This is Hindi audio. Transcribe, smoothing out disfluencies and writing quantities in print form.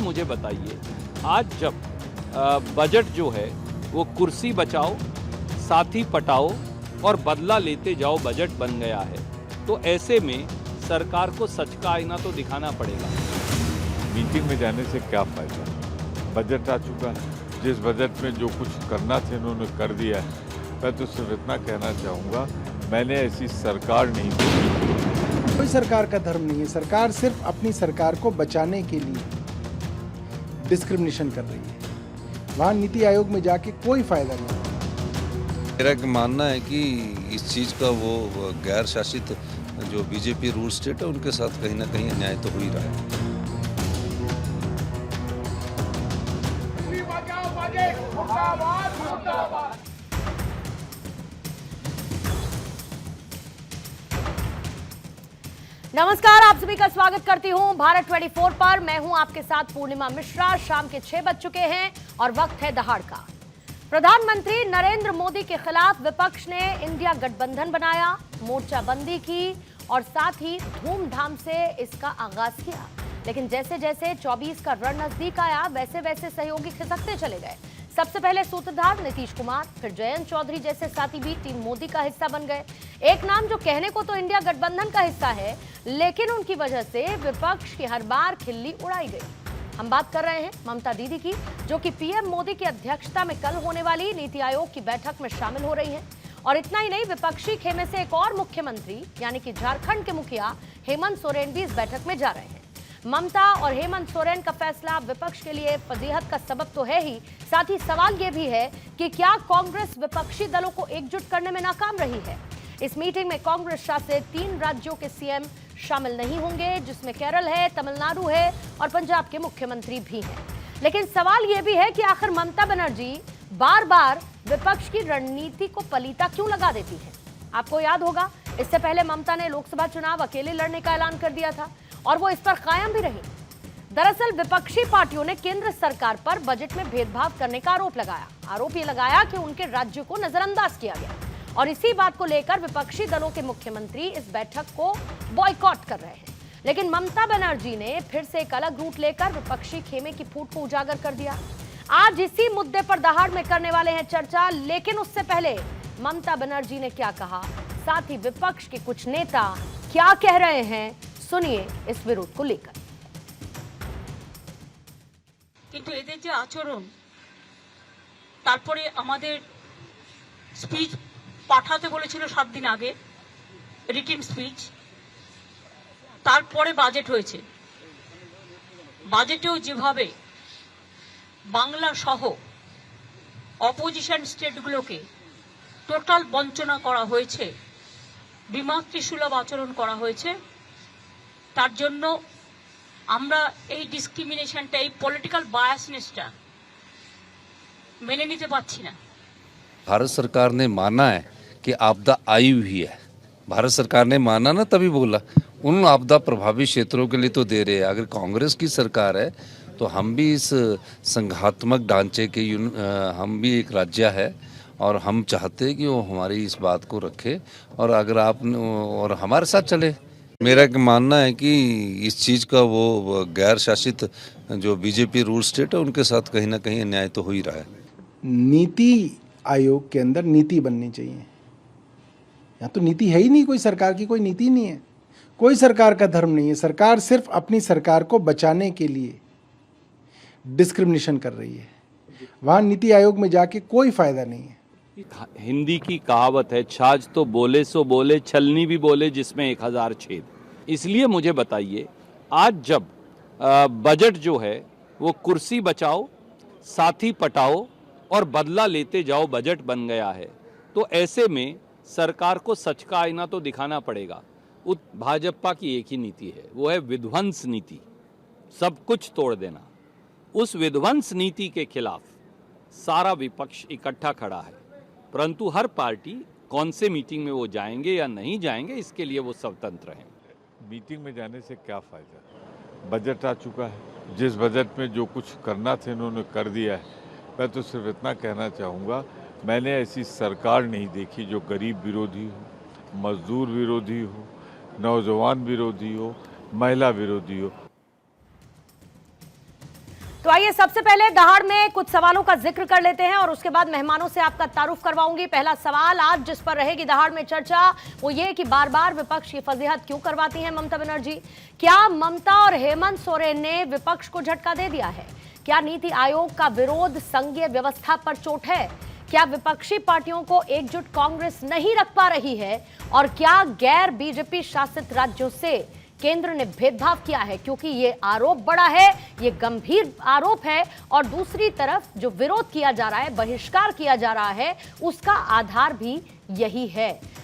मुझे बताइए, आज जब बजट जो है वो कुर्सी बचाओ, साथी पटाओ और बदला लेते जाओ बजट बन गया है, तो ऐसे में सरकार को सच का आईना तो दिखाना पड़ेगा। मीटिंग में जाने से क्या फायदा? बजट आ चुका है, जिस बजट में जो कुछ करना था इन्होंने कर दिया है। मैं तो सिर्फ इतना कहना चाहूँगा, मैंने ऐसी सरकार नहीं देखी। कोई सरकार का धर्म नहीं है, सरकार सिर्फ अपनी सरकार को बचाने के लिए डिस्क्रिमिनेशन कर रही है। वहाँ नीति आयोग में जाके कोई फायदा नहीं। मेरा मानना है कि इस चीज़ का वो गैर शासित जो बीजेपी रूल स्टेट है उनके साथ कहीं ना कहीं अन्याय तो हो ही रहा है। नमस्कार, आप सभी का स्वागत करती हूं भारत 24 पर। मैं हूं आपके साथ पूर्णिमा मिश्रा। शाम के 6 बज चुके हैं और वक्त है दहाड़ का। प्रधानमंत्री नरेंद्र मोदी के खिलाफ विपक्ष ने इंडिया गठबंधन बनाया, मोर्चाबंदी की और साथ ही धूमधाम से इसका आगाज किया। लेकिन जैसे जैसे 24 का रण नजदीक आया, वैसे वैसे सहयोगी खिसकते चले गए। सबसे पहले सूत्रधार नीतीश कुमार, फिर जयंत चौधरी जैसे साथी भी टीम मोदी का हिस्सा बन गए। एक नाम जो कहने को तो इंडिया गठबंधन का हिस्सा है, लेकिन उनकी वजह से विपक्ष की हर बार खिल्ली उड़ाई गई। हम बात कर रहे हैं ममता दीदी की, जो कि पीएम मोदी की अध्यक्षता में कल होने वाली नीति आयोग की बैठक में शामिल हो रही हैं। और इतना ही नहीं, विपक्षी खेमे से एक और मुख्यमंत्री यानी कि झारखंड के मुखिया हेमंत सोरेन भी इस बैठक में जा रहे हैं। ममता और हेमंत सोरेन का फैसला विपक्ष के लिए फजीहत का सबब तो है ही, साथ ही सवाल यह भी है कि क्या कांग्रेस विपक्षी दलों को एकजुट करने में नाकाम रही है। इस मीटिंग में कांग्रेस शासित 3 राज्यों के सीएम शामिल नहीं होंगे, जिसमें केरल है, तमिलनाडु है और पंजाब के मुख्यमंत्री भी हैं। लेकिन सवाल यह भी है कि आखिर ममता बनर्जी बार बार विपक्ष की रणनीति को पलीता क्यों लगा देती हैं। आपको याद होगा, इससे पहले ममता ने लोकसभा चुनाव अकेले लड़ने का ऐलान कर दिया था और वो इस पर कायम भी रही। दरअसल विपक्षी पार्टियों ने केंद्र सरकार पर बजट में भेदभाव करने का आरोप लगाया। आरोप ये लगाया कि उनके राज्य को नजरअंदाज किया गया और इसी बात को लेकर विपक्षी दलों के मुख्यमंत्री इस बैठक को बॉयकॉट कर रहे हैं। लेकिन ममता बनर्जी ने फिर से एक अलग रूट लेकर विपक्षी खेमे की फूट को उजागर कर दिया। आज इसी मुद्दे पर दहाड़ में करने वाले हैं चर्चा, लेकिन उससे पहले ममता बनर्जी ने क्या कहा, साथ ही विपक्ष के कुछ नेता क्या कह रहे हैं, सुनिए इस विरोध को लेकर। কিন্তু এদের যে আচরণ, তারপরে আমাদের স্পিচ পাঠাতে বলেছিল 7 দিন আগে, রিটেন স্পিচ, তারপরে বাজেট হয়েছে। বাজেটেও যেভাবে বাংলা সহ অপোজিশন স্টেটগুলোকে টোটাল বঞ্চনা করা হয়েছে, বিমাতৃসুলভ আচরণ করা হয়েছে, তার জন্য আমরা এই ডিসক্রিমিনেশনটা, এই পলিটিক্যাল বায়াসনেসটা মেনে নিতে পারছি না। भारत सरकार ने माना है कि आपदा आई हुई है। भारत सरकार ने माना ना, तभी बोला उन आपदा प्रभावित क्षेत्रों के लिए तो दे रहे हैं। अगर कांग्रेस की सरकार है तो हम भी इस संघात्मक ढांचे के हम भी एक राज्य है और हम चाहते हैं कि वो हमारी इस बात को रखे और अगर आप और हमारे साथ चले। मेरा मानना है कि इस चीज़ का वो गैर शासित जो बीजेपी रूल स्टेट है उनके साथ कहीं ना कहीं अन्याय तो हो ही रहा है। नीति आयोग के अंदर नीति बननी चाहिए। यहाँ तो नीति है ही नहीं, कोई सरकार की कोई नीति नहीं है। कोई सरकार का धर्म नहीं है, सरकार सिर्फ अपनी सरकार को बचाने के लिए डिस्क्रिमिनेशन कर रही है। वहाँ नीति आयोग में जाके कोई फायदा नहीं है। हिंदी की कहावत है, छाछ तो बोले सो बोले, छलनी भी बोले जिसमें 1000 छेद। इसलिए मुझे बताइए, आज जब बजट जो है वो कुर्सी बचाओ, साथी पटाओ और बदला लेते जाओ बजट बन गया है, तो ऐसे में सरकार को सच का आईना तो दिखाना पड़ेगा। भाजपा की एक ही नीति है, वो है विध्वंस नीति, सब कुछ तोड़ देना। उस विध्वंस नीति के खिलाफ सारा विपक्ष इकट्ठा खड़ा है, परंतु हर पार्टी कौन से मीटिंग में वो जाएंगे या नहीं जाएंगे, इसके लिए वो स्वतंत्र हैं। मीटिंग में जाने से क्या फायदा? बजट आ चुका है, जिस बजट में जो कुछ करना था इन्होंने कर दिया है। मैं तो सिर्फ इतना कहना चाहूँगा, मैंने ऐसी सरकार नहीं देखी जो गरीब विरोधी हो, मजदूर विरोधी हो, नौजवान विरोधी हो, महिला विरोधी हो। तो आइए सबसे पहले दहाड़ में कुछ सवालों का जिक्र कर लेते हैं और उसके बाद मेहमानों से आपका तारुफ करवाऊंगी। पहला सवाल आज जिस पर रहेगी दहाड़ में चर्चा वो ये कि बार बार विपक्ष की फजीहत क्यों करवाती हैं ममता बनर्जी। क्या ममता और हेमंत सोरेन ने विपक्ष को झटका दे दिया है? क्या नीति आयोग का विरोध संघीय व्यवस्था पर चोट है? क्या विपक्षी पार्टियों को एकजुट कांग्रेस नहीं रख पा रही है? और क्या गैर बीजेपी शासित राज्यों से केंद्र ने भेदभाव किया है? क्योंकि ये आरोप बड़ा है, ये गंभीर आरोप है और दूसरी तरफ जो विरोध किया जा रहा है, बहिष्कार किया जा रहा है, उसका आधार भी यही है।